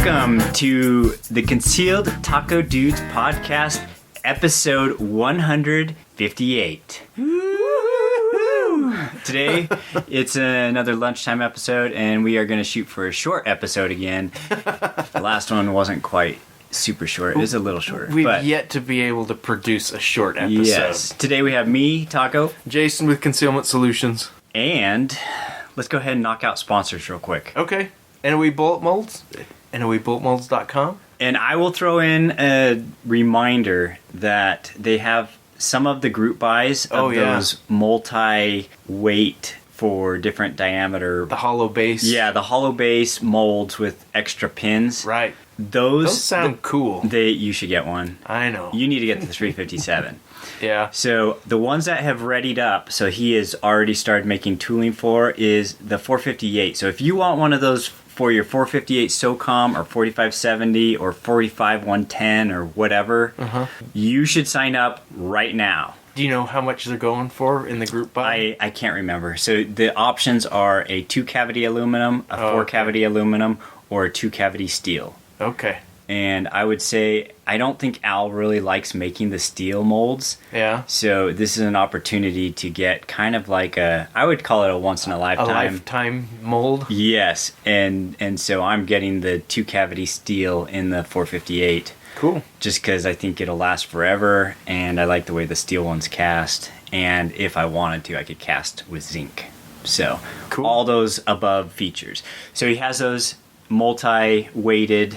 Welcome to the Concealed Taco Dudes podcast, episode 158. Today, it's another lunchtime episode, and we are going to shoot for a short episode again. The last one wasn't quite super short. It was a little shorter. We've yet to be able to produce a short episode. Yes. Today we have me, Taco. Jason with Concealment Solutions. And let's go ahead and knock out sponsors real quick. Okay. NOE Bullet Molds. NOEBulletMolds.com. And I will throw in a reminder that they have some of the group buys of those multi-weight for different diameter. The hollow base. Yeah, the hollow base molds with extra pins. Right. Those sound cool. You should get one. I know. You need to get the 357. Yeah. So the ones that have readied up, so he has already started making tooling for, is the 458. So if you want one of those for your 458 SOCOM or 4570 or 45110 or whatever, you should sign up right now. Do you know how much they're going for in the group buy? I can't remember. So the options are a 2-cavity aluminum, a 4-cavity aluminum, or a 2-cavity steel. Okay. And I would say, I don't think Al really likes making the steel molds. Yeah. So this is an opportunity to get kind of like I would call it a once in a lifetime. A lifetime mold? Yes. And so I'm getting the 2-cavity steel in the 458. Cool. Just because I think it'll last forever, and I like the way the steel one's cast. And if I wanted to, I could cast with zinc. So cool. All those above features. So he has those multi-weighted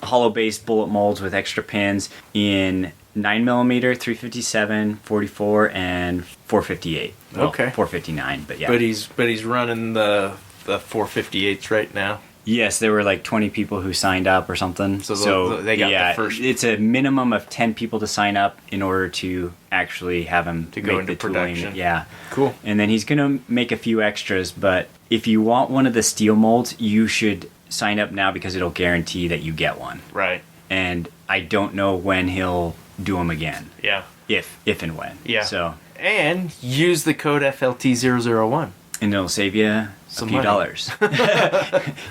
hollow-based bullet molds with extra pins in 9mm, 357, 44, and 458. Well, okay. 459, but yeah. But he's running the 458s right now. Yes, there were like 20 people who signed up or something. So they got the first. It's a minimum of 10 people to sign up in order to actually have him to go into production. Tooling. Yeah. Cool. And then he's going to make a few extras, but if you want one of the steel molds, you should sign up now because it'll guarantee that you get one. Right. And I don't know when he'll do them again. Yeah. If and when. Yeah. So. And use the code FLT001. And it'll save you a few dollars.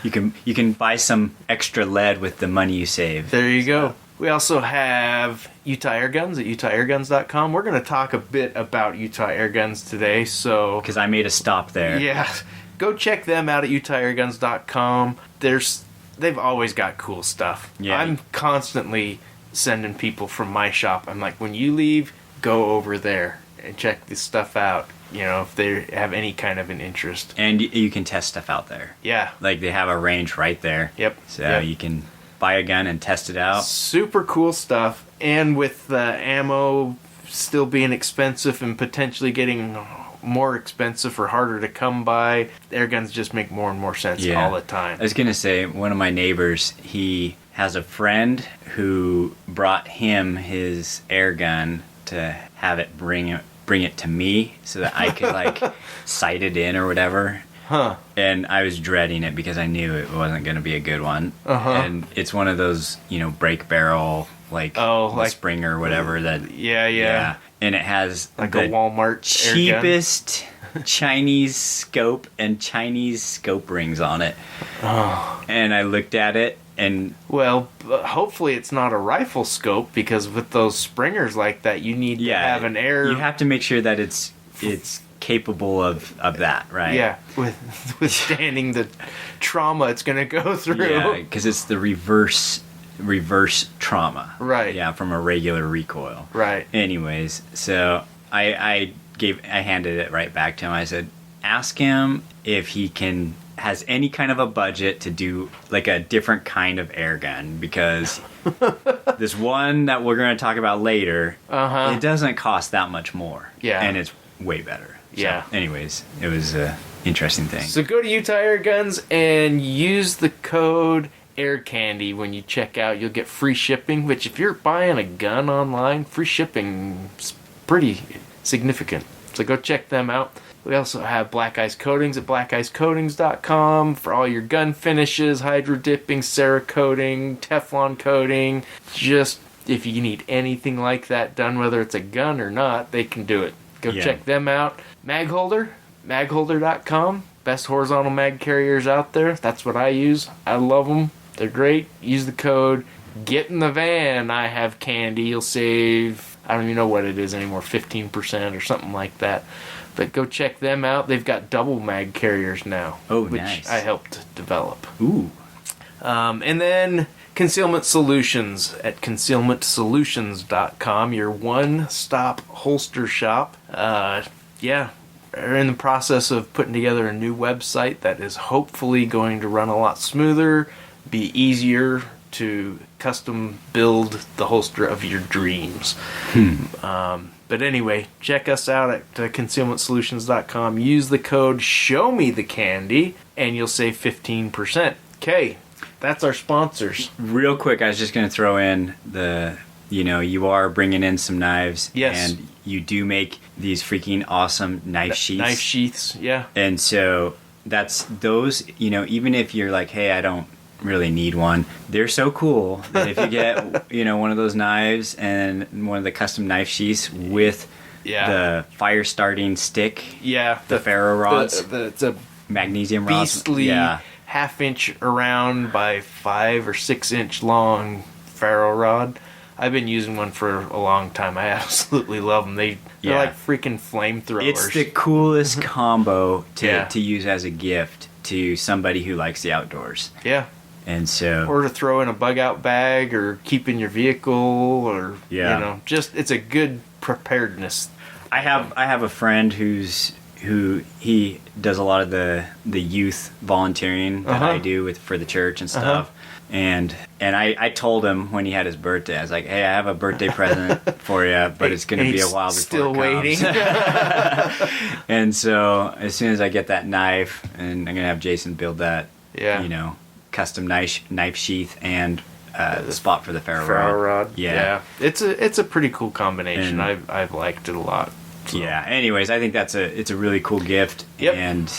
You can buy some extra lead with the money you save. There you go. We also have Utah Airguns at UtahAirguns.com. We're going to talk a bit about Utah Airguns today, so... Because I made a stop there. Yeah. Go check them out at UtahAirguns.com. They've always got cool stuff. Yeah. I'm constantly sending people from my shop. I'm like, when you leave, go over there and check this stuff out. You know, if they have any kind of an interest. And you can test stuff out there. Yeah. Like, they have a range right there. Yep. So you can buy a gun and test it out. Super cool stuff. And with the ammo still being expensive and potentially getting more expensive or harder to come by, air guns just make more and more sense all the time. I was going to say, one of my neighbors, he has a friend who brought him his air gun to have it bring it to me so that I could like sight it in or whatever. Huh. And I was dreading it because I knew it wasn't going to be a good one. And it's one of those, break barrel, like Springer or whatever that. Yeah. And it has like a Walmart cheapest Chinese scope and Chinese scope rings on it. Oh. And I looked at it. And well, hopefully it's not a rifle scope, because with those Springers like that, you need to have an air. You have to make sure that it's capable of that, right? Yeah, withstanding the trauma it's going to go through. Yeah, because it's the reverse trauma. Right. Yeah, from a regular recoil. Right. Anyways, so I handed it right back to him. I said, ask him if he has any kind of a budget to do like a different kind of air gun, because this one that we're going to talk about later, it doesn't cost that much more. Yeah. And it's way better. Yeah. So anyways, it was an interesting thing. So go to Utah Air Guns and use the code AirCandy when you check out. You'll get free shipping, which if you're buying a gun online, free shipping is pretty significant. So go check them out. We also have Black Ice Coatings at blackicecoatings.com for all your gun finishes, hydro dipping, Cerakoting, Teflon coating. Just if you need anything like that done, whether it's a gun or not, they can do it. Go check them out. Mag Holder, magholder.com. Best horizontal mag carriers out there. That's what I use. I love them. They're great. Use the code. Get in the van. I have candy. You'll save, I don't even know what it is anymore, 15% or something like that. But go check them out. They've got double mag carriers now. Oh, which nice. I helped develop. Ooh. And then Concealment Solutions at concealmentsolutions.com, your one-stop holster shop. We're in the process of putting together a new website that is hopefully going to run a lot smoother, be easier to custom build the holster of your dreams. But anyway, check us out at concealmentsolutions.com. Use the code SHOWMETHECANDY and you'll save 15%. Okay, that's our sponsors. Real quick, I was just going to throw in you are bringing in some knives. Yes. And you do make these freaking awesome knife sheaths. Knife sheaths, yeah. And so that's those, even if you're like, hey, I don't really need one, they're so cool that if you get, one of those knives and one of the custom knife sheaths with the fire starting stick, the ferro rods, it's a magnesium rods, beastly half-inch around by 5 or 6 inch long ferro rod. I've been using one for a long time. I absolutely love them. They're like freaking flamethrowers. It's the coolest combo to use as a gift to somebody who likes the outdoors. Yeah. And so, or to throw in a bug out bag or keep in your vehicle, or just it's a good preparedness. I have a friend who he does a lot of the youth volunteering that I do for the church and stuff. And I told him when he had his birthday, I was like, hey, I have a birthday present for you, but it's going to be a while before still it comes. Waiting. And so as soon as I get that knife, and I'm going to have Jason build that, custom knife sheath and the spot for the ferro rod. Yeah. It's a pretty cool combination. I've liked it a lot. So. Yeah. Anyways, I think it's a really cool gift. Yep. And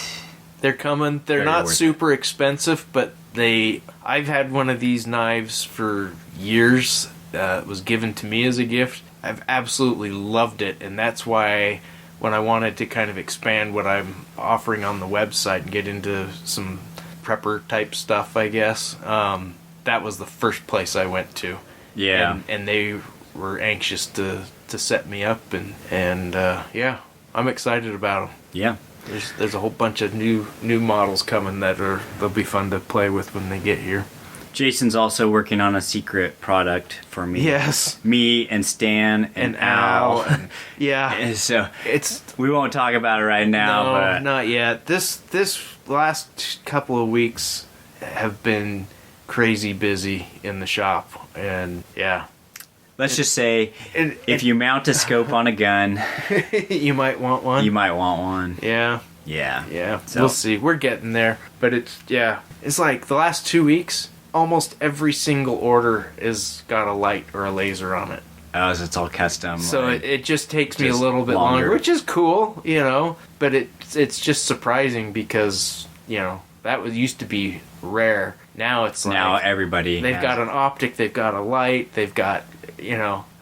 they're coming. They're not super expensive, but I've had one of these knives for years. It was given to me as a gift. I've absolutely loved it, and that's why when I wanted to kind of expand what I'm offering on the website and get into some prepper type stuff, I guess, that was the first place I went to. Yeah. And they were anxious to set me up, and I'm excited about them. Yeah. There's a whole bunch of new models coming they'll be fun to play with when they get here. Jason's also working on a secret product for me. Yes. Me and Stan and Al. And, And so we won't talk about it right now. No, but not yet. This last couple of weeks have been crazy busy in the shop, and let's just say if you mount a scope on a gun, you might want one. Yeah. So. We'll see. We're getting there, but it's like the last 2 weeks, almost every single order has got a light or a laser on it. Oh, so it's all custom. So it just takes me a little bit longer, which is cool, but it's just surprising because, that used to be rare. Now it's like... Now everybody they've got an optic, they've got a light, they've got,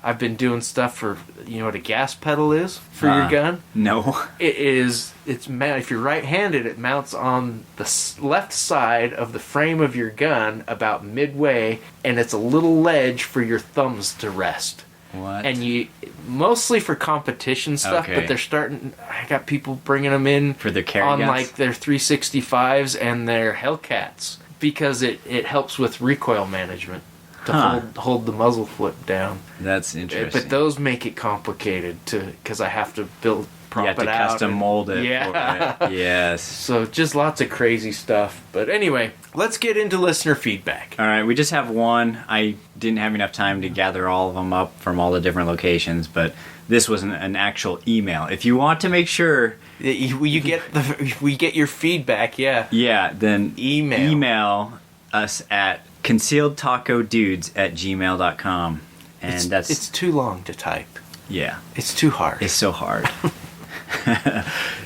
I've been doing stuff for, what a gas pedal is for your gun? No. It's if you're right-handed, it mounts on the left side of the frame of your gun about midway, and it's a little ledge for your thumbs to rest. What? And mostly for competition stuff, but I got people bringing them in for their carry on guns? Like their 365s and their Hellcats, because it helps with recoil management to hold the muzzle flip down. That's interesting. But those make it complicated because I have to prop it out. You have to custom mold it. Yeah. For it. Yes. So just lots of crazy stuff. But anyway, let's get into listener feedback. All right, we just have one. I didn't have enough time to gather all of them up from all the different locations, but this was an actual email. If you want to make sure we get your feedback, then email us at concealedtacodudes@gmail.com. And it's too long to type. Yeah. It's too hard. It's so hard.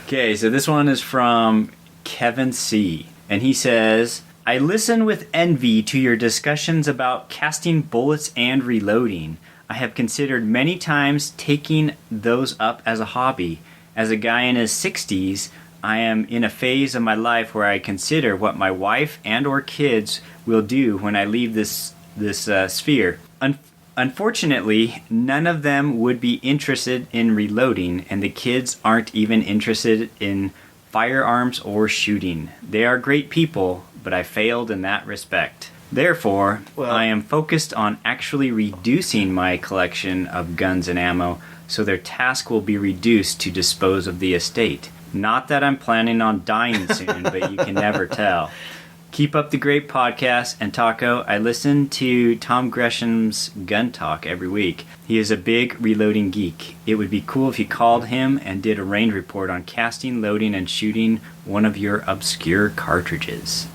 Okay, so this one is from Kevin C. And he says, I listen with envy to your discussions about casting bullets and reloading. I have considered many times taking those up as a hobby. As a guy in his 60s, I am in a phase of my life where I consider what my wife and or kids will do when I leave this sphere. Unfortunately, none of them would be interested in reloading, and the kids aren't even interested in firearms or shooting. They are great people, but I failed in that respect. Therefore, I am focused on actually reducing my collection of guns and ammo, so their task will be reduced to dispose of the estate. Not that I'm planning on dying soon, but you can never tell. Keep up the great podcast, and Taco, I listen to Tom Gresham's Gun Talk every week. He is a big reloading geek. It would be cool if you called him and did a range report on casting, loading, and shooting one of your obscure cartridges.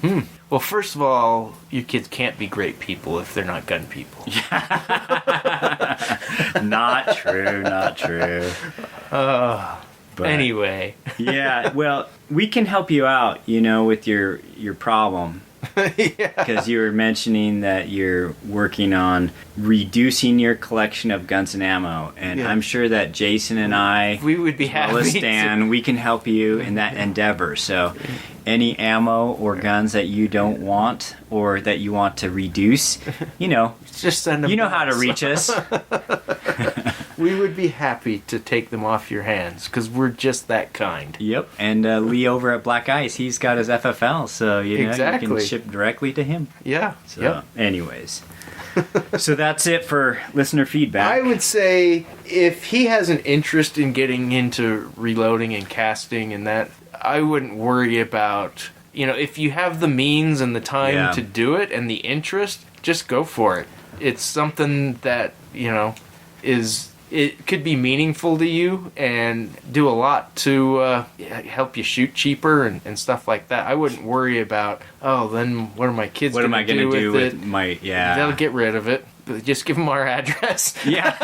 Well, first of all, you kids can't be great people if they're not gun people. Not true, not true. But, anyway. Yeah, well, we can help you out, with your problem. Because you were mentioning that you're working on reducing your collection of guns and ammo. And I'm sure that Jason and I, we would be happy as Stan, we can help you in that endeavor. So any ammo or guns that you don't want or that you want to reduce, just send them. You know how to reach us. We would be happy to take them off your hands because we're just that kind. Yep. And Lee over at Black Ice, he's got his FFL, so you can ship directly to him. Yeah. So, anyways. So that's it for listener feedback. I would say if he has an interest in getting into reloading and casting and that, I wouldn't worry about, if you have the means and the time to do it and the interest, just go for it. It's something that, it could be meaningful to you and do a lot to help you shoot cheaper and stuff like that. I wouldn't worry about, then what are my kids going to do with it? They'll get rid of it. But just give them our address. Yeah.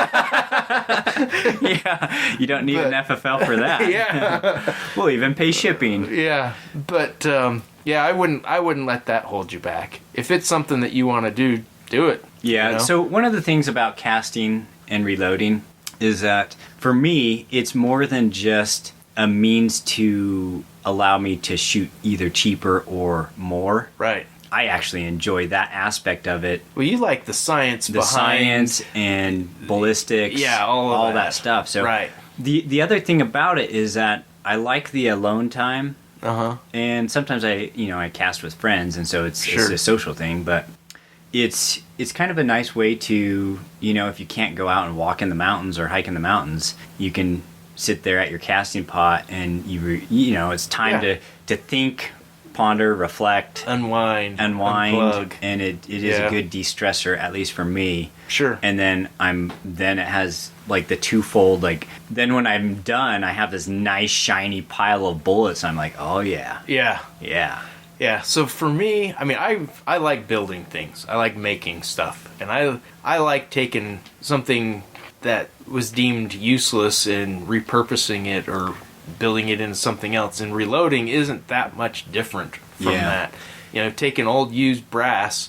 Yeah. You don't need an FFL for that. Yeah. We'll even pay shipping. Yeah. But, I wouldn't let that hold you back. If it's something that you want to do it. Yeah. So one of the things about casting and reloading is that for me, it's more than just a means to allow me to shoot either cheaper or more. Right. I actually enjoy that aspect of it. Well, you like the science behind... science and ballistics. Yeah, all that stuff. So right. The other thing about it is that I like the alone time. Uh-huh. And sometimes I cast with friends, and so it's a social thing, but it's kind of a nice way to, if you can't go out and walk in the mountains or hike in the mountains, you can sit there at your casting pot and it's time to think, ponder, reflect, unwind, unplug. And it is a good de-stressor, at least for me. Sure. And then it has like the twofold, like then when I'm done, I have this nice shiny pile of bullets. I'm like, oh yeah. Yeah. Yeah. Yeah, so for me, I like building things. I like making stuff. And I like taking something that was deemed useless and repurposing it or building it into something else. And reloading isn't that much different from that. Taking old used brass,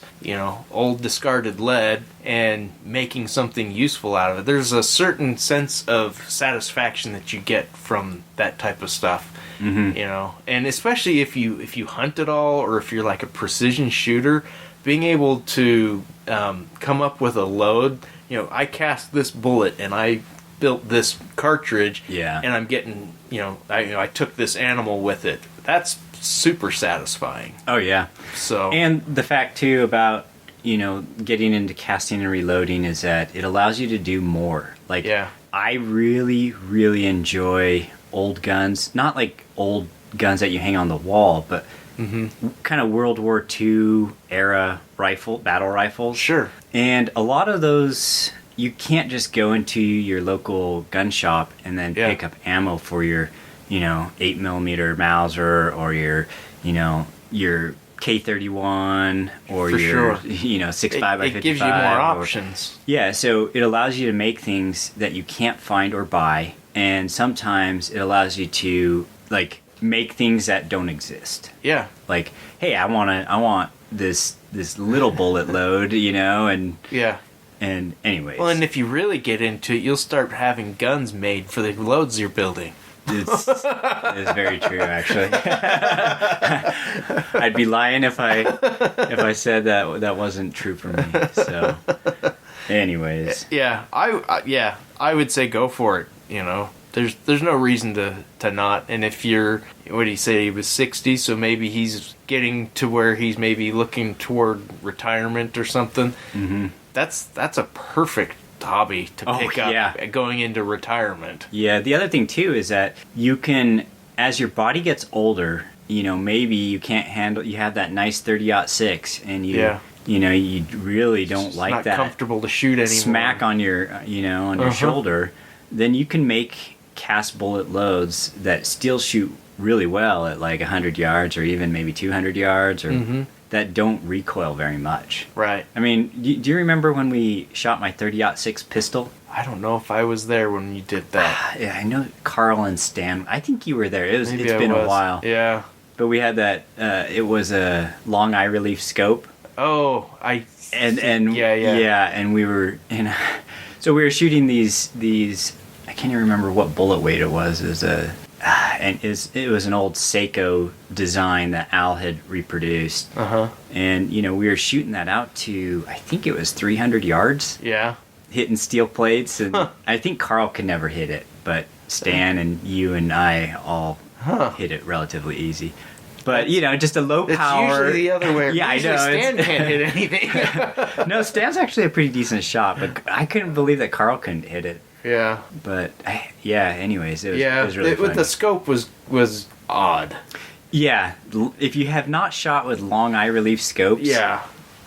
old discarded lead, and making something useful out of it. There's a certain sense of satisfaction that you get from that type of stuff. Mm-hmm. And especially if you hunt at all, or if you're like a precision shooter, being able to come up with a load. I cast this bullet and I built this cartridge, and I'm getting, I took this animal with it. That's super satisfying. Oh yeah. So, and the fact too about getting into casting and reloading is that it allows you to do more. Like, I really, really enjoy old guns, not like old guns that you hang on the wall, but kind of World War II era battle rifles. Sure. And a lot of those, you can't just go into your local gun shop and then pick up ammo for your, 8mm Mauser or your K31 or for your, sure. 6.5x55. It gives you more options. Yeah, so it allows you to make things that you can't find or buy, and sometimes it allows you to like make things that don't exist. Yeah. Like, hey, I want this little bullet load, and yeah. And anyways. Well, and if you really get into it, you'll start having guns made for the loads you're building. It's very true, actually. I'd be lying if I said that wasn't true for me. So, anyways, Yeah, I would say go for it. You know, there's no reason to not. And if you're, what did he say? He was 60, so maybe he's getting to where he's maybe looking toward retirement or something. Mm-hmm. That's a perfect hobby to pick up going into retirement. Yeah, the other thing too is that you can, as your body gets older, you know, maybe you can't handle, you have that nice 30-06 and you know, you really don't like not that comfortable to shoot anymore. Smack on your, you know, on your shoulder, then you can make cast bullet loads that still shoot really well at like 100 yards or even maybe 200 yards or that don't recoil very much. Right. I mean, do you remember when we shot my 30-06 pistol? I don't know if I was there when you did that. Yeah, I know Carl and Stan. I think you were there. It's been a while. Yeah. But we had that. It was a long eye relief scope. Oh, and yeah, and we were so we were shooting these. I can't even remember what bullet weight it was. It was an old Seiko design that Al had reproduced. And you know, we were shooting that out to, I think it was 300 yards. Yeah. Hitting steel plates, and I think Carl could never hit it, but Stan and you and I all hit it relatively easy. But you know, just a low power. It's usually the other way. Yeah, usually I know. Stan can't hit anything. No, Stan's actually a pretty decent shot, but I couldn't believe that Carl couldn't hit it. Yeah. But anyways, it was really with fun. the scope was odd. Yeah, if you have not shot with long eye relief scopes,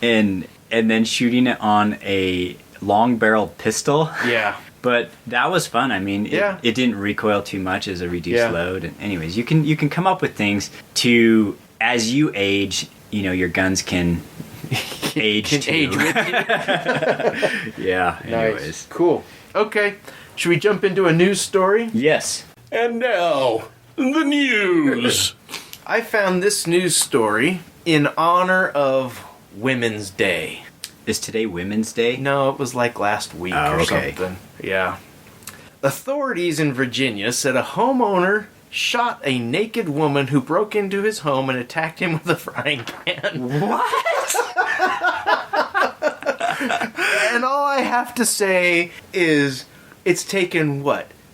and then shooting it on a long barreled pistol, but that was fun. I mean, it didn't recoil too much as a reduced load. And anyways, you can come up with things to, as you age, you know, your guns can age too. Age with you. Yeah. Anyways, nice. Cool. Okay, should we jump into a news story? Yes. And now, the news. I found this news story in honor of Women's Day. Is today Women's Day? No, it was like last week or something. Yeah. Authorities in Virginia said a homeowner shot a naked woman who broke into his home and attacked him with a frying pan. What? And all I have to say is it's taken,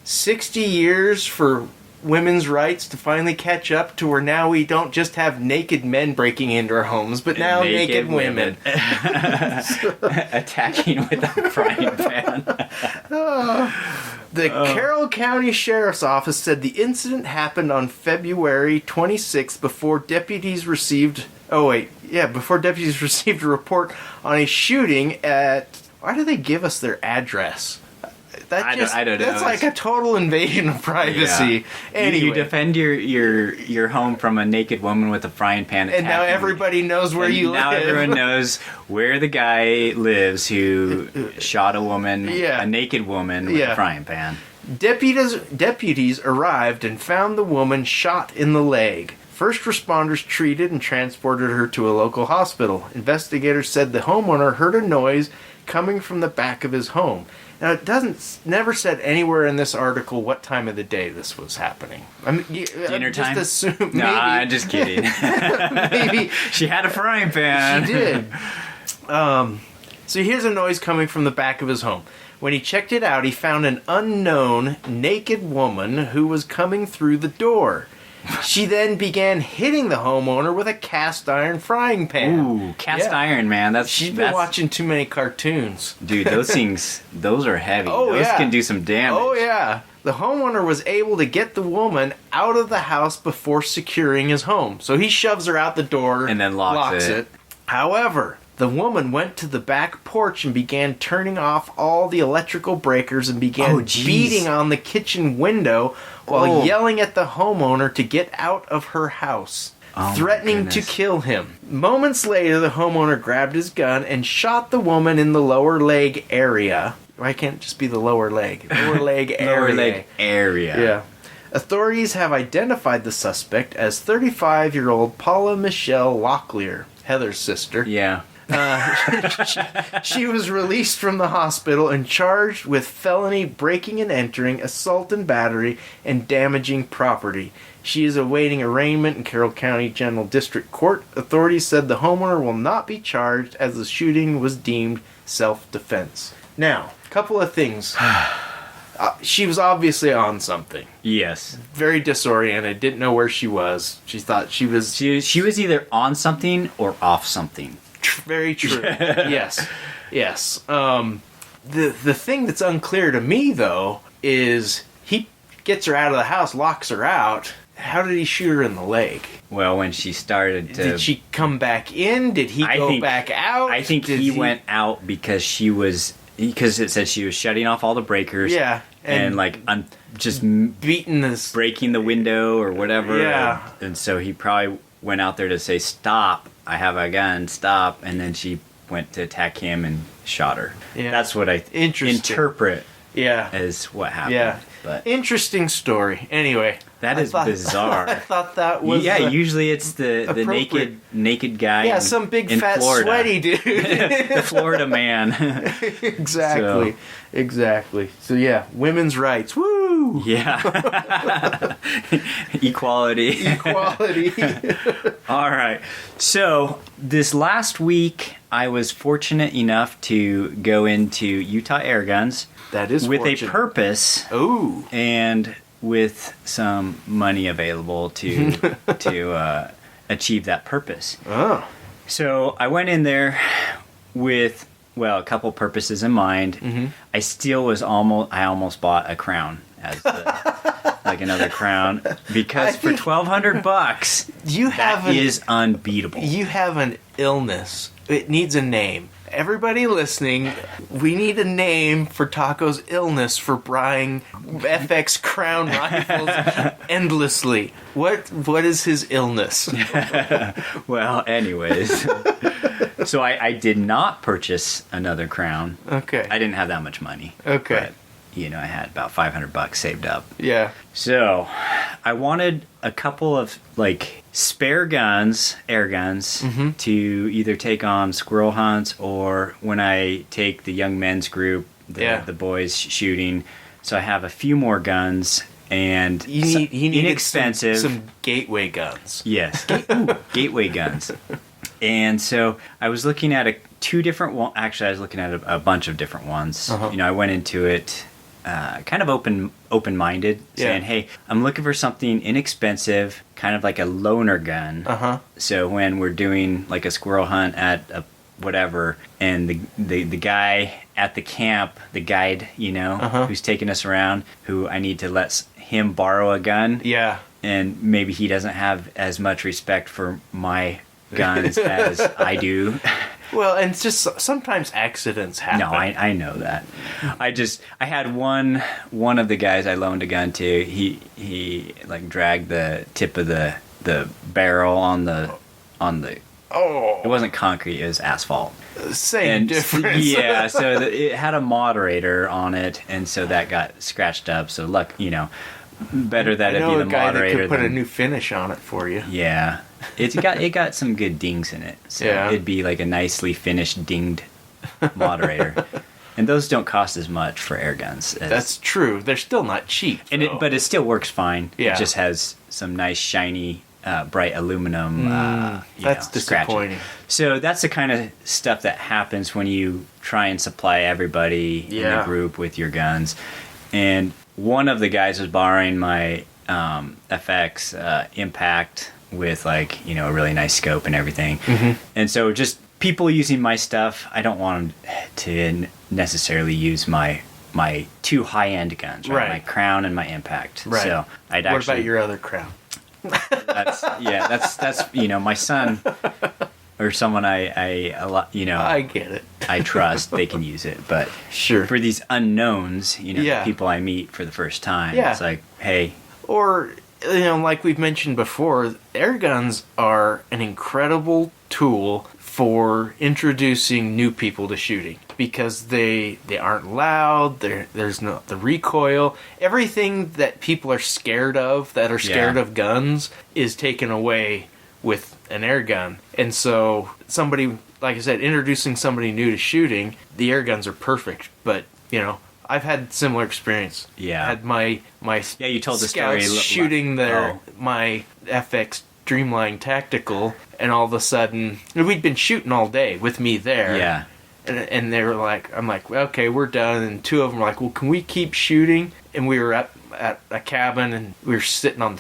60 years for women's rights to finally catch up to where now we don't just have naked men breaking into our homes, but now naked women. Attacking with a frying pan. The Carroll County Sheriff's Office said the incident happened on February 26th before deputies received a report on a shooting at... Why do they give us their address? I don't know. That's like a total invasion of privacy. Yeah. Anyway. You defend your home from a naked woman with a frying pan. And now everybody knows where you live. Now everyone knows where the guy lives who shot a woman, a naked woman with a frying pan. Deputies arrived and found the woman shot in the leg. First responders treated and transported her to a local hospital. Investigators said the homeowner heard a noise coming from the back of his home. Now, it never said anywhere in this article what time of the day this was happening. I mean, dinner time? Just assume, maybe. Nah, just kidding. Maybe. She had a frying pan. She did. So here's a noise coming from the back of his home. When he checked it out, he found an unknown naked woman who was coming through the door. She then began hitting the homeowner with a cast iron frying pan. Ooh, cast iron, man. She's been watching too many cartoons. Dude, those things, those are heavy. Oh, those can do some damage. Oh, yeah. The homeowner was able to get the woman out of the house before securing his home. So he shoves her out the door and then locks it. However, the woman went to the back porch and began turning off all the electrical breakers and began beating on the kitchen window while yelling at the homeowner to get out of her house, threatening to kill him. Moments later, the homeowner grabbed his gun and shot the woman in the lower leg area. Why can't it just be the lower leg? Lower leg area. Lower leg area. Yeah. Authorities have identified the suspect as 35-year-old Paula Michelle Locklear, Heather's sister. Yeah. She was released from the hospital and charged with felony breaking and entering, assault and battery, and damaging property. She is awaiting arraignment in Carroll County General District Court. Authorities said the homeowner will not be charged as the shooting was deemed self-defense. Now, a couple of things. She was obviously on something. Yes. Very disoriented, didn't know where she was. She thought she was... She was either on something or off something. Very true. Yes. Yes. The thing that's unclear to me, though, is he gets her out of the house, locks her out. How did he shoot her in the leg? Well, when she started to... Did she come back in? Did he go back out? I think he went out because she was... Because it said she was shutting off all the breakers. Yeah. And like, just beating this... breaking the window or whatever. Yeah. And so he probably went out there to say, stop, I have a gun, stop. And then she went to attack him and shot her. Yeah. That's what I interpret as what happened. Yeah. But interesting story. Anyway. That is bizarre. I thought that was... Yeah, usually it's the naked guy. Yeah, some big fat Florida. sweaty dude. The Florida man. Exactly. Exactly. So yeah, women's rights. Woo! Yeah. Equality. Equality. All right. So this last week, I was fortunate enough to go into Utah Airguns. That is with fortunate. A purpose. Ooh. And with some money available to achieve that purpose. Oh. So I went in there with, well, a couple purposes in mind. Mm-hmm. I almost bought a crown as like another crown because for $1,200 that is unbeatable. You have an illness. It needs a name. Everybody listening, we need a name for Taco's illness for buying FX Crown rifles endlessly. What is his illness? Well, anyways. So I did not purchase another crown. Okay. I didn't have that much money. Okay. But, I had about $500 saved up. Yeah. So I wanted a couple of spare guns, air guns, to either take on squirrel hunts or when I take the young men's group, the boys shooting. So I have a few more guns and you need inexpensive. Some gateway guns. Yes, gateway guns. And so I was looking at two different ones. Actually, I was looking at a bunch of different ones. I went into it kind of open-minded, saying, hey, I'm looking for something inexpensive, kind of like a loner gun. So when we're doing like a squirrel hunt at a whatever, and the guy at the camp, the guide, who's taking us around, who I need to let him borrow a gun. Yeah. And maybe he doesn't have as much respect for my guns as I do. Well, and it's just sometimes accidents happen. No, I know that. I had one of the guys I loaned a gun to. He dragged the tip of the barrel on the. Oh. It wasn't concrete. It was asphalt. Same difference. Yeah, so it had a moderator on it, and so that got scratched up. So better that it be the moderator. I know a guy that could put a new finish on it for you. Yeah. It got some good dings in it. So it'd be like a nicely finished dinged moderator. And those don't cost as much for air guns. That's true. They're still not cheap. But it still works fine. Yeah. It just has some nice shiny bright aluminum that's disappointing. Scratching. So that's the kind of stuff that happens when you try and supply everybody in the group with your guns. And one of the guys was borrowing my FX Impact with a really nice scope and everything. And so just people using my stuff, I don't want them to necessarily use my two high-end guns, right? My Crown and my Impact. Right. So what about your other Crown? That's my son or someone I get it. I trust, they can use it, but sure, for these unknowns, the people I meet for the first time, it's like, hey, or like we've mentioned before, air guns are an incredible tool for introducing new people to shooting because they aren't loud. There's no the recoil. Everything that people are scared of, that are scared of guns, is taken away with an air gun. And so somebody like I said, introducing somebody new to shooting, the air guns are perfect. But I've had similar experience. Yeah. I had my you told the scouts story. shooting my FX Dreamline Tactical, and all of a sudden we'd been shooting all day with me there. Yeah. And they were like, I'm like, well, okay, we're done. And two of them were like, well, can we keep shooting? And we were at a cabin, and we were sitting on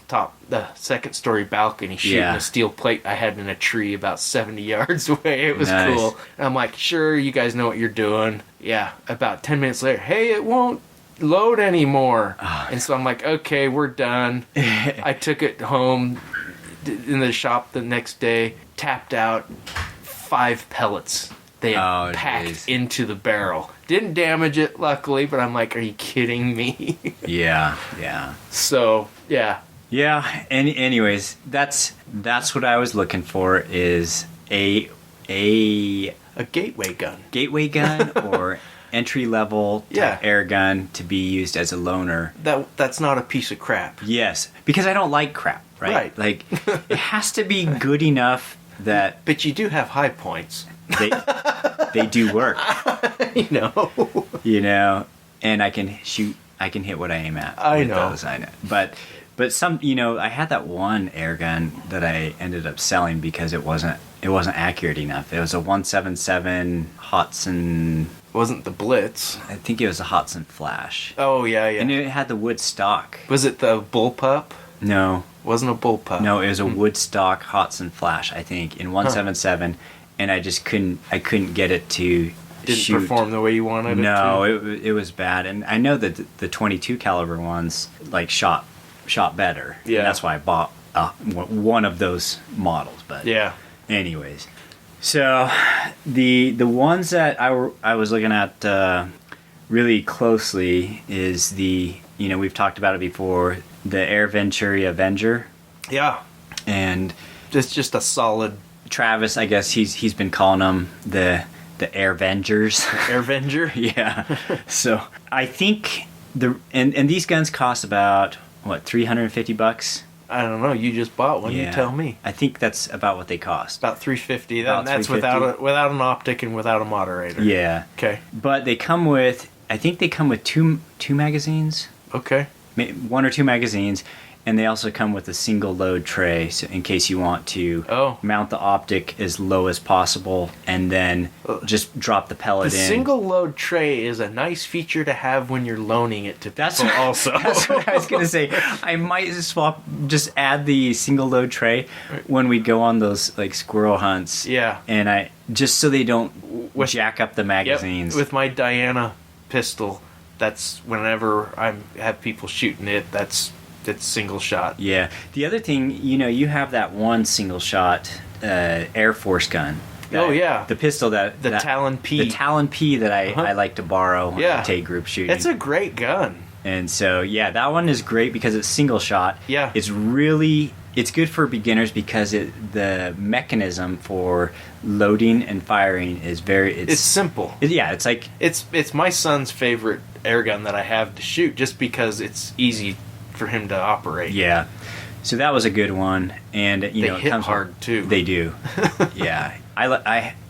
the second story balcony shooting a steel plate I had in a tree about 70 yards away. It was Nice. cool. And I'm like, sure, you guys know what you're doing. Yeah. About 10 minutes later, hey, it won't load anymore. And so I'm like, okay, we're done. I took it home in the shop the next day, tapped out 5 pellets. They had packed into the barrel. Didn't damage it, luckily, but I'm like, are you kidding me? Yeah. So, yeah. Yeah. Anyways, that's what I was looking for, is a gateway gun. Gateway gun or entry level air gun to be used as a loner. That's not a piece of crap. Yes, because I don't like crap, right? Like, it has to be good enough that But you do have high points. they do work. You know. And I can hit what I aim at. I with know. Those, I know. But some, I had that one air gun that I ended up selling because it wasn't accurate enough. It was a 177 Hudson. Wasn't the Blitz? I think it was a Hudson Flash. Oh yeah. And it had the wood stock. Was it the bullpup? No. Wasn't a bullpup. No, it was a wood stock Hudson Flash, I think, in 177, and I just couldn't get it to Didn't shoot. Perform the way you wanted it to. No, it was bad, and I know that the 22 caliber ones shot better. Yeah. And that's why I bought one of those models. But yeah. Anyways, so the ones that I was looking at really closely is we've talked about it before, the Air Venturi Avenger. Yeah. And it's just a solid Travis, I guess he's been calling them the Air Vengers. Air Venger. Yeah. So I think and these guns cost about what, $350? I don't know. You just bought one. Yeah. You tell me. I think that's about what they cost. About $350. About That's $350. without an optic and without a moderator. Yeah. Okay. But they come with two magazines. Okay. One or two magazines, and they also come with a single load tray, so in case you want to mount the optic as low as possible and then just drop the pellet The in. single load tray is a nice feature to have when you're loaning it to people also. That's what I was going to say. I might just add the single load tray when we go on those squirrel hunts. Yeah. And just so they don't jack up the magazines. Yep. With my Diana pistol, that's whenever I have people shooting it, it's single shot. Yeah. The other thing, you have that one single shot Air Force gun. The pistol the Talon P. The Talon P that I like to borrow when I take group shooting. It's a great gun. And so, that one is great because it's single shot. Yeah. It's good for beginners because the mechanism for loading and firing is it's simple. It's like it's my son's favorite air gun that I have to shoot just because it's easy for him to operate. Yeah. So that was a good one, and they hit it comes hard too. They do. Yeah.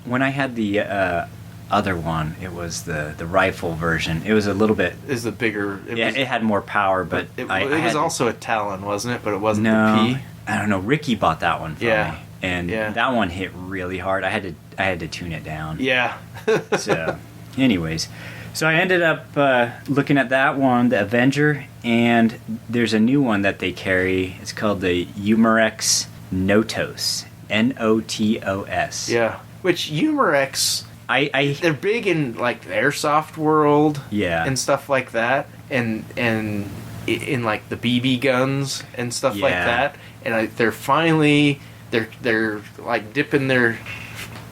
When I had the other one, it was the rifle version. It was a little bit. Is the bigger? It had more power, but it was also a Talon, wasn't it? But it wasn't the P. I don't know. Ricky bought that one for me, and Yeah. that one hit really hard. I had to tune it down. Yeah. So, anyways. So I ended up looking at that one, the Avenger, and there's a new one that they carry. It's called the Umarex Notos. Notos. Yeah. Which Umarex, they're big in the airsoft world. Yeah. And stuff like that, and in the BB guns and stuff like that. And they're finally they're dipping their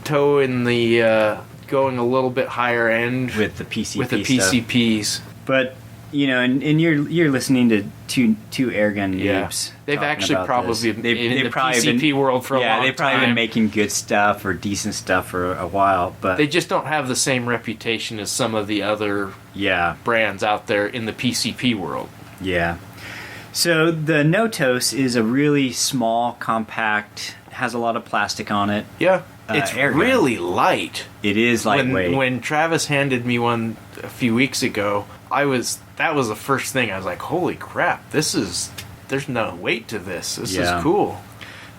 toe in the going a little bit higher end with the PCP with the PCPs. stuff. But and you're listening to two airgun noobs. They've actually probably been in the PCP world for a long time. Yeah, they've probably been making good stuff or decent stuff for a while, but they just don't have the same reputation as some of the other brands out there in the PCP world. Yeah. So the Notos is a really small, compact, has a lot of plastic on it. Yeah. It's air gun. really light. It is lightweight. When Travis handed me one a few weeks ago, that was the first thing. I was like, holy crap, there's no weight to this. This is cool.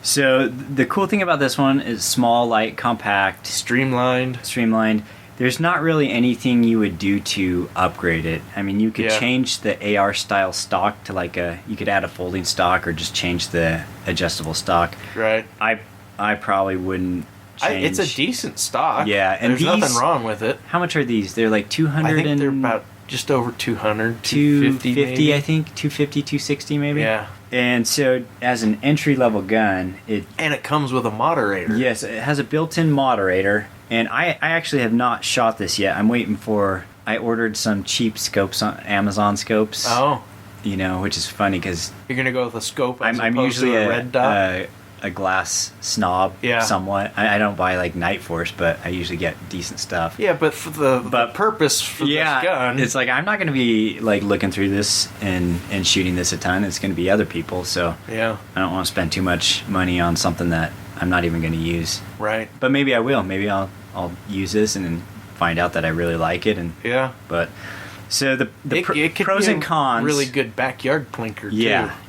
So the cool thing about this one is small, light, compact, Streamlined. There's not really anything you would do to upgrade it. I mean, you could change the AR style stock to you could add a folding stock or just change the adjustable stock. Right. I probably wouldn't change. It's a decent stock. Yeah, and there's nothing wrong with it. How much are these? They're like 200 I think they're about just over 200, 250 maybe. I think, 250, 260 maybe. Yeah. And so as an entry level gun, it comes with a moderator. Yes, it has a built-in moderator. And I actually have not shot this yet. I'm waiting for... I ordered some cheap scopes on Amazon scopes. Oh. Which is funny because... You're going to go with a scope as I'm opposed usually to a red dot? A glass snob somewhat. I don't buy Night Force, but I usually get decent stuff. Yeah, but for the purpose for this gun... It's like, I'm not going to be looking through this and shooting this a ton. It's going to be other people, so... Yeah. I don't want to spend too much money on something that I'm not even going to use. Right. But maybe I will. Maybe I'll use this and then find out that I really like it. But so the it could pros be and cons. Really good backyard plinker too.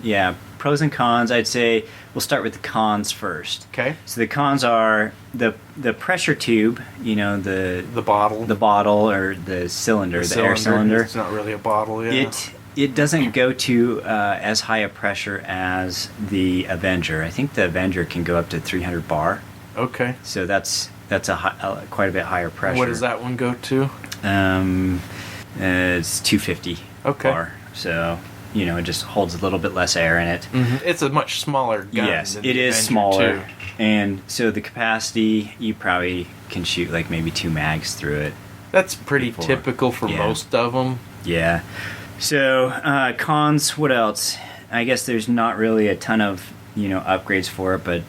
Yeah. Pros and cons. I'd say we'll start with the cons first. Okay. So the cons are the pressure tube. The bottle or the cylinder, the air cylinder. It's not really a bottle. Yeah. It doesn't go to as high a pressure as the Avenger. I think the Avenger can go up to 300 bar. Okay. So that's quite a bit higher pressure. What does that one go to? It's 250 bar. So it just holds a little bit less air in it. Mm-hmm. It's a much smaller gun. Yes, than it the is Avenger smaller. too. And so the capacity, you probably can shoot maybe 2 mags through it. That's pretty typical for most of them. Yeah. So cons, what else? I guess there's not really a ton of upgrades for it, but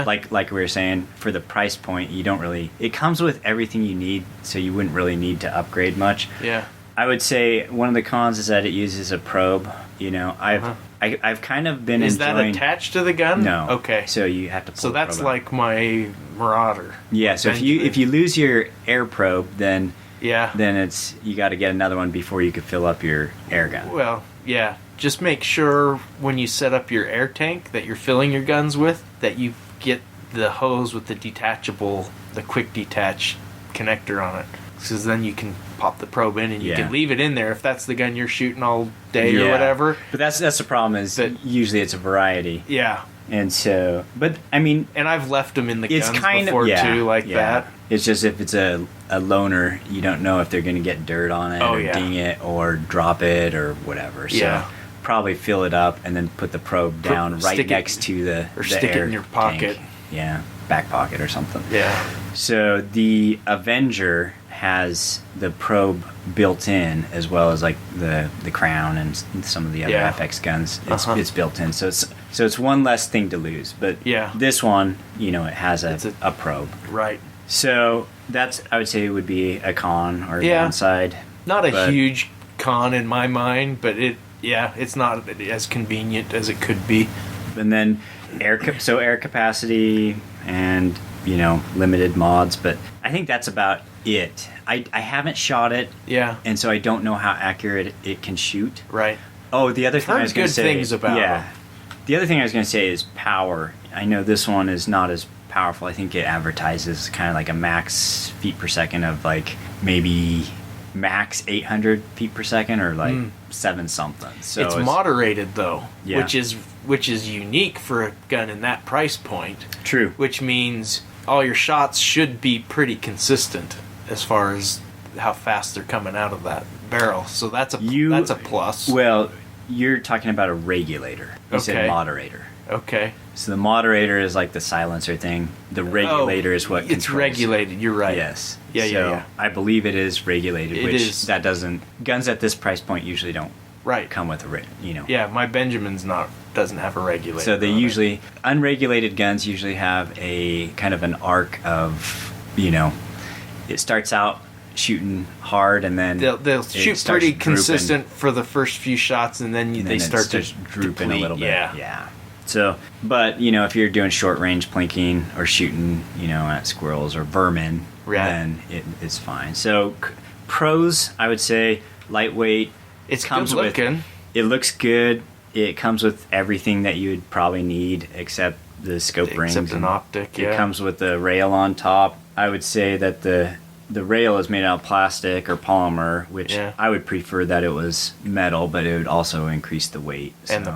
like we were saying, for the price point, you don't really... It comes with everything you need, so you wouldn't really need to upgrade much. Yeah. I would say one of the cons is that it uses a probe. I've kind of been Is enjoying... that attached to the gun? No. Okay. So you have to pull So the that's probe out. like my Marauder. Yeah, so if you lose your air probe, then Yeah. then it's you got to get another one before you could fill up your air gun. Well, yeah. Just make sure when you set up your air tank that you're filling your guns with, that you get the hose with the quick detach connector on it. Because then you can pop the probe in and you can leave it in there if that's the gun you're shooting all day or whatever. But that's the problem is that usually it's a variety. Yeah. And so, but I mean... And I've left them in the it's guns kind before of, too, like that. It's just if it's a loner, you don't know if they're going to get dirt on it or ding it or drop it or whatever. So probably fill it up and then put the probe down next to the stick air it in your pocket. tank. Yeah, back pocket or something. Yeah. So the Avenger has the probe built in as well as the crown and some of the other FX guns. It's built in, so it's one less thing to lose. But this one, it has a probe. Right. So that's, I would say, would be a con or a downside. Not a huge con in my mind, but it's not as convenient as it could be. And then air capacity and limited mods, but I think that's about it. I haven't shot it, and so I don't know how accurate it can shoot. Right. Oh, the other thing I was going to say, things about them. The other thing I was going to say is power. I know this one is not as powerful. I think it advertises kind of like a max feet per second of maybe max 800 feet per second or 7 something. So it's moderated though, Yeah. which is unique for a gun in that price point. True. Which means all your shots should be pretty consistent as far as how fast they're coming out of that barrel. So that's a plus. Well, you're talking about a regulator. You said moderator. Okay. So the moderator is like the silencer thing. The regulator is what controls. It's regulated. You're right. Yes. Yeah. I believe it is regulated. It which is. That doesn't. Guns at this price point usually don't. Right. Come with a Yeah, my Benjamin's doesn't have a regulator. So they usually unregulated guns usually have a kind of an arc of it starts out shooting hard and then they'll shoot pretty consistent for the first few shots and then they start to drooping deplete. a little bit. Yeah. So, but if you're doing short range plinking or shooting, at squirrels or vermin, then it's fine. So, pros, I would say lightweight. It's good looking. It looks good. It comes with everything that you would probably need except the scope rings. Except an optic, It comes with the rail on top. I would say that the rail is made out of plastic or polymer, which I would prefer that it was metal, but it would also increase the weight. And the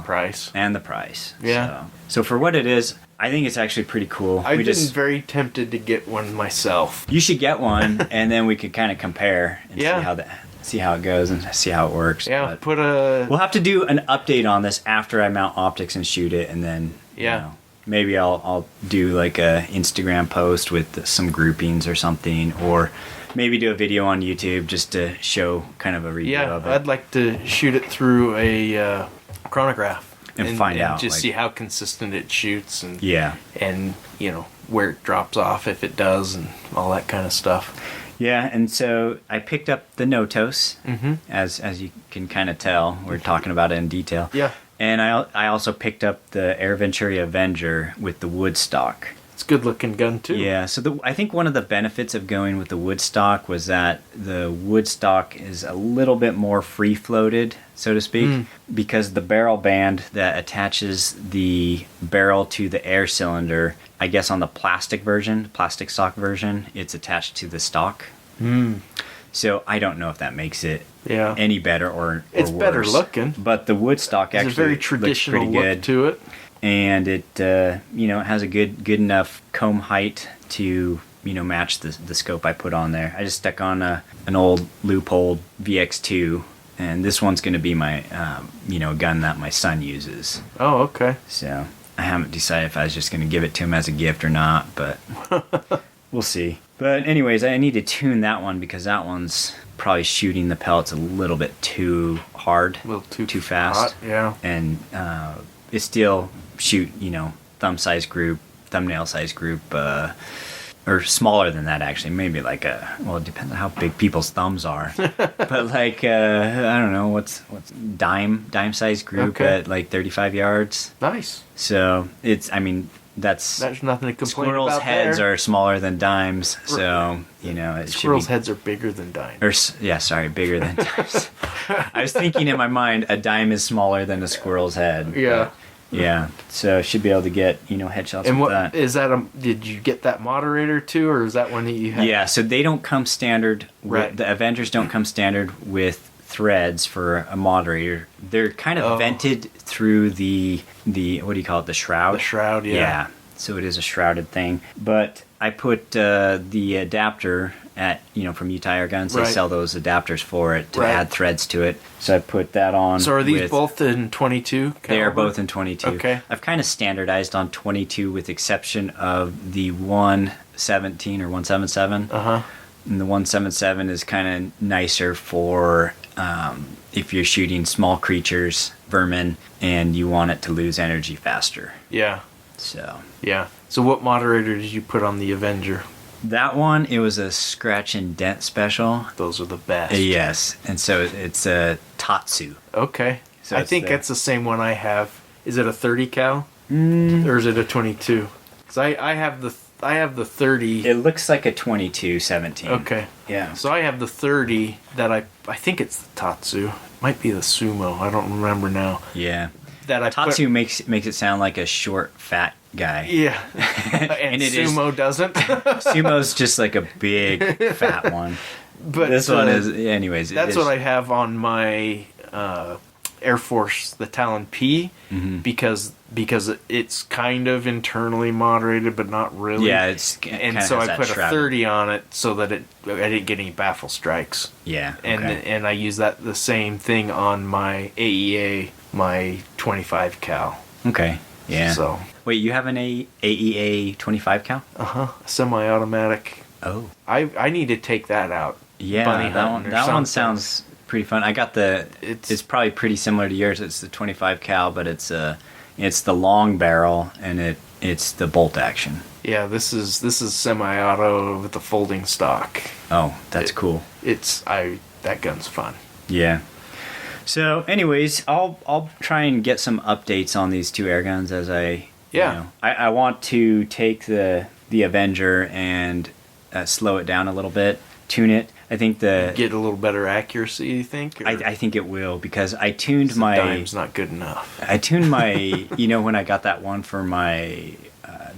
price. Yeah. So for what it is, I think it's actually pretty cool. I've been very tempted to get one myself. You should get one, and then we could kind of compare and see how it goes and see how it works. Yeah, but we'll have to do an update on this after I mount optics and shoot it, and then maybe I'll do like a Instagram post with some groupings or something, or maybe do a video on YouTube just to show kind of a review of it. I'd like to shoot it through a chronograph and find out, just see how consistent it shoots, and and where it drops off if it does, and all that kind of stuff. Yeah, and so I picked up the Notos, as you can kind of tell. We're talking about it in detail. Yeah. And I also picked up the Air Venturi Avenger with the wood stock. It's a good looking gun too. Yeah, so I think one of the benefits of going with the wood stock was that the wood stock is a little bit more free floated, so to speak, because the barrel band that attaches the barrel to the air cylinder, I guess on the plastic stock version, it's attached to the stock. So I don't know if that makes it any better or it's worse. better looking. But the wood stock actually There's a very traditional looks pretty good to it. And it it has a good enough comb height to match the scope I put on there. I just stuck on an old Leupold VX2, and this one's going to be my gun that my son uses. Oh, okay. So I haven't decided if I was just going to give it to him as a gift or not, but we'll see. But anyways, I need to tune that one because that one's probably shooting the pellets a little bit too hard, a little too fast. Hot, yeah. And it still shoot thumbnail size group, or smaller than that actually. Maybe like it depends on how big people's thumbs are. But like I don't know what's dime size group at like 35 yards. Nice. So there's nothing to complain squirrels' about. Heads there are smaller than dimes, so it squirrels' heads are bigger than dimes. Bigger than dimes. I was thinking in my mind a dime is smaller than a squirrel's head. Yeah. Yeah, so should be able to get headshots and with that. Is that did you get that moderator too, or is that one that you have? Yeah, so they don't come standard. Right. The Avengers don't come standard with threads for a moderator. They're kind of vented through the what do you call it? The shroud. The shroud, yeah. Yeah, so it is a shrouded thing. But I put the adapter at from Utah Airguns. They sell those adapters for it to add threads to it. So I put that on. So are these both in 22 caliber? They are both in 22. Okay. I've kind of standardized on 22 with exception of the 117 or 177. And the 177 is kind of nicer for if you're shooting small creatures, vermin, and you want it to lose energy faster. Yeah. So. Yeah. So what moderator did you put on the Avenger? That one, it was a scratch and dent special. Those are the best. Yes, and so it's a Tatsu. Okay. So I think that's the same one I have. Is it a 30 cal? Or is it a 22? Because I have the 30. It looks like a 22-17. Okay. Yeah. So I have the 30 that I think it's the Tatsu. Might be the Sumo. I don't remember now. Yeah. That Tatsu makes it sound like a short, fat guy. Yeah. And Sumo doesn't. Sumo's just like a big, fat one. But this one is, anyways. That's what I have on my Air Force, the Talon P, because it's kind of internally moderated, but not really. Yeah, and so I put a 30 on it so that I didn't get any baffle strikes. Yeah, and I use the same thing on my AEA, my 25 cal. Okay, yeah. So wait, you have an AEA 25 cal? Semi-automatic. Oh, I need to take that out. Yeah, that one sounds pretty fun. I got it's probably pretty similar to yours. It's the 25 cal, but it's the long barrel and it's the bolt action. Yeah, this is semi-auto with the folding stock. Oh, that's cool. That gun's fun. Yeah. So, anyways, I'll try and get some updates on these two air guns as I. Yeah. I want to take the Avenger and slow it down a little bit, tune it. I think Get a little better accuracy, you think? Or I think it will, because I tuned my dime's not good enough. I tuned my when I got that one for my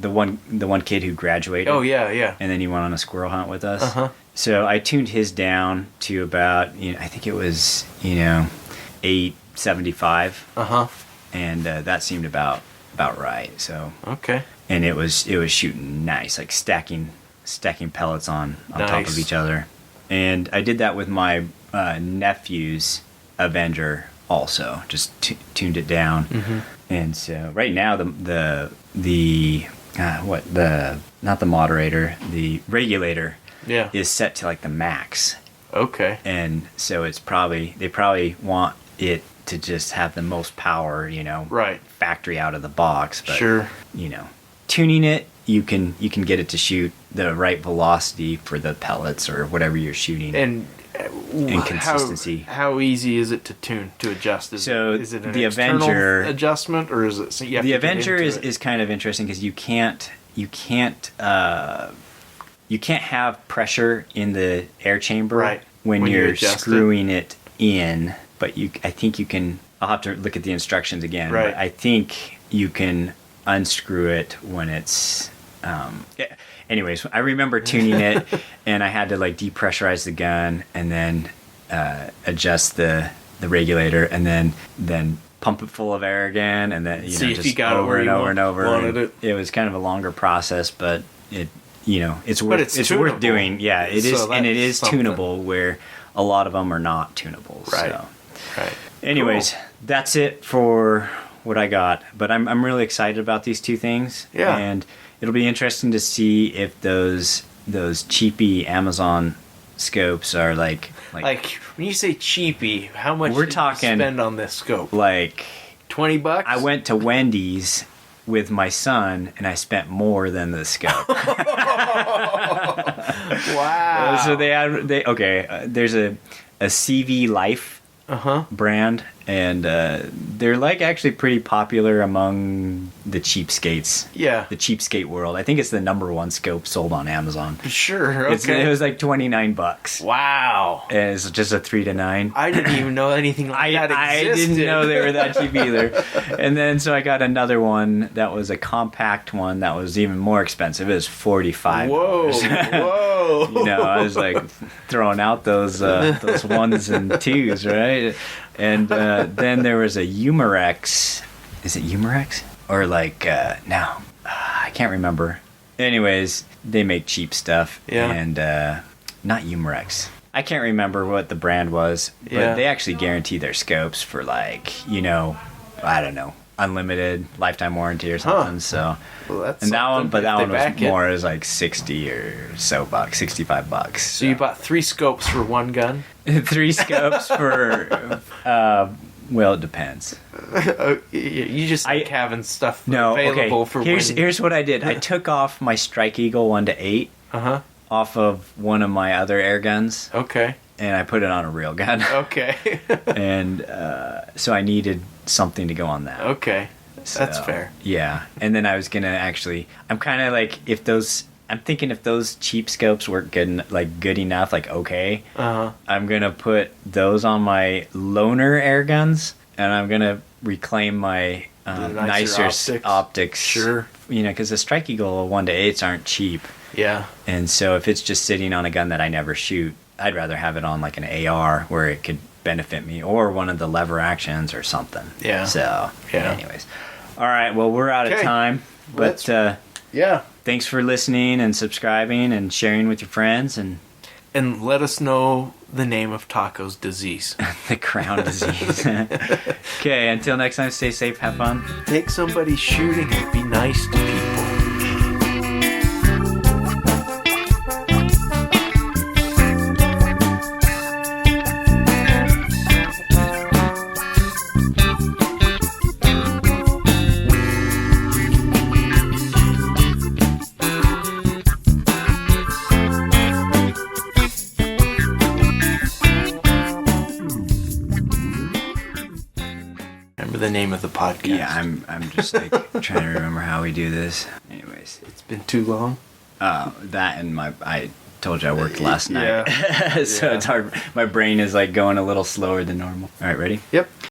the one kid who graduated. Oh yeah. And then he went on a squirrel hunt with us. Uh-huh. So I tuned his down to about I think it was 875. Uh-huh. And that seemed about right. So Okay. and it was shooting nice, like stacking pellets on top of Nice. each other. And I did that with my nephew's Avenger also, just tuned it down. Mm-hmm. And so right now the not the moderator, the regulator Yeah. is set to like the max. Okay. And so they probably want it to just have the most power, Right. factory out of the box. But, Sure. tuning it, you can get it to shoot the right velocity for the pellets or whatever you're shooting. And consistency. How easy is it to tune, to adjust? Is it an the external Avenger adjustment, or is it? So you have the to get Avenger into is kind of interesting because you can't have pressure in the air chamber Right. when When you you're adjust it. screwing it in. But I think you can. I'll have to look at the instructions again. Right. But I think you can unscrew it when it's. Yeah. Anyways, I remember tuning it, and I had to like depressurize the gun and then adjust the regulator, and then pump it full of air again, and then See if just you got it over where and you over and over. wanted And it. was kind of a longer process, but it's worth But it's worth tunable. doing. Yeah, it is, So and it that's is something. tunable where a lot of them are not tunable. Right. So. Right. Anyways, that's it for what I got. But I'm really excited about these two things. Yeah. And it'll be interesting to see if those cheapy Amazon scopes are like Like when you say cheapy, how much We're did talking- you spend on this scope? like $20? I went to Wendy's with my son and I spent more than the scope. Wow. So there's a CV Life brand, and they're like actually pretty popular among the cheapskates. Yeah. The cheapskate world. I think it's the #1 scope sold on Amazon. Sure. It Okay. was like $29. Wow. And it's just a 3 to 9. I didn't even know anything like that I existed. didn't know they were that cheap either. And then so I got another one that was a compact one that was even more expensive. It was $45. Whoa. Whoa. I was like throwing out those ones and twos, right? And then there was a Humorex. Is it Humorex? Or like, no. I can't remember. Anyways, they make cheap stuff. Yeah. And not Humorex. I can't remember what the brand was, but Yeah. they actually guarantee their scopes for like, I don't know, unlimited lifetime warranty or something. So, Well, that's and that one, something but if that they one was back it. more, it was like 60 or so bucks, $65. So you bought 3 scopes for 1 gun? 3 scopes for, well, it depends. You just like having stuff No, available okay. for Here's what I did. I took off my Strike Eagle 1-8 Uh-huh. off of one of my other air guns, Okay. and I put it on a real gun. Okay. And so I needed something to go on that. Okay. That's So, fair. Yeah. And then I was going to actually, I'm kind of like, I'm thinking if those cheap scopes weren't good enough, like okay, Uh-huh. I'm going to put those on my loaner air guns, and I'm going to reclaim my The nicer nicer optics. Sure. Because the Strike Eagle 1-8s aren't cheap. Yeah. And so if it's just sitting on a gun that I never shoot, I'd rather have it on like an AR where it could benefit me, or one of the lever actions or something. Yeah. So, Yeah. anyways. All right, well, we're out of Okay. time. But Yeah. thanks for listening and subscribing and sharing with your friends and And let us know the name of Taco's disease. the crown disease. Okay, until next time, stay safe, have fun. Take somebody shooting and be nice to people. remember the name of the podcast. Yeah, I'm just like trying to remember how we do this. Anyways, It's been too long. that and I told you I worked last night, Yeah. so Yeah. it's hard. My brain is like going a little slower than normal. All right, ready? Yep.